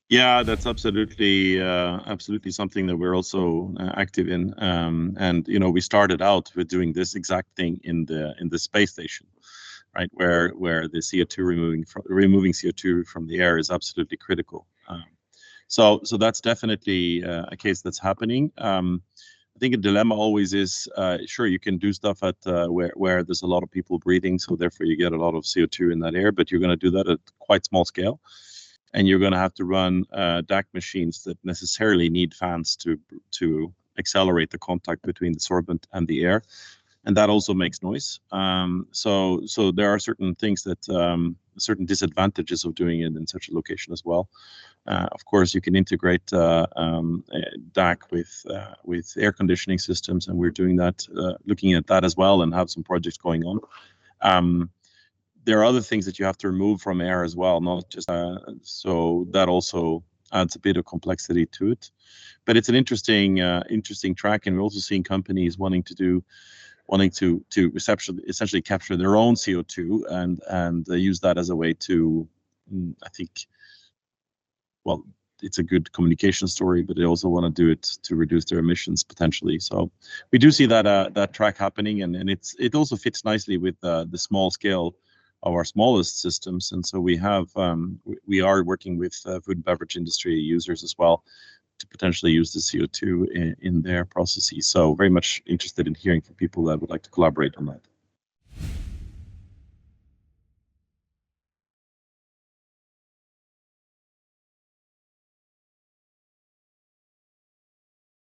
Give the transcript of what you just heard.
Yeah, that's absolutely something that we're also active in. And we started out with doing this exact thing in the space station, right? Where the CO2 removing CO2 from the air is absolutely critical. So that's definitely a case that's happening. I think a dilemma always is, sure, you can do stuff at where there's a lot of people breathing, so therefore you get a lot of CO2 in that air, but you're going to do that at quite small scale, and you're going to have to run DAC machines that necessarily need fans to accelerate the contact between the sorbent and the air, and that also makes noise. So there are certain things that certain disadvantages of doing it in such a location as well. Of course, you can integrate DAC with air conditioning systems, and we're doing that, looking at that as well, and have some projects going on. There are other things that you have to remove from air as well, not just so that also adds a bit of complexity to it. But it's an interesting track, and we're also seeing companies wanting to essentially capture their own CO2 and use that as a way to, I think, well, it's a good communication story, but they also want to do it to reduce their emissions potentially. So we do see that track happening, and it also fits nicely with the small scale of our smallest systems. And so we are working with food and beverage industry users as well to potentially use the CO2 in their processes. So very much interested in hearing from people that would like to collaborate on that.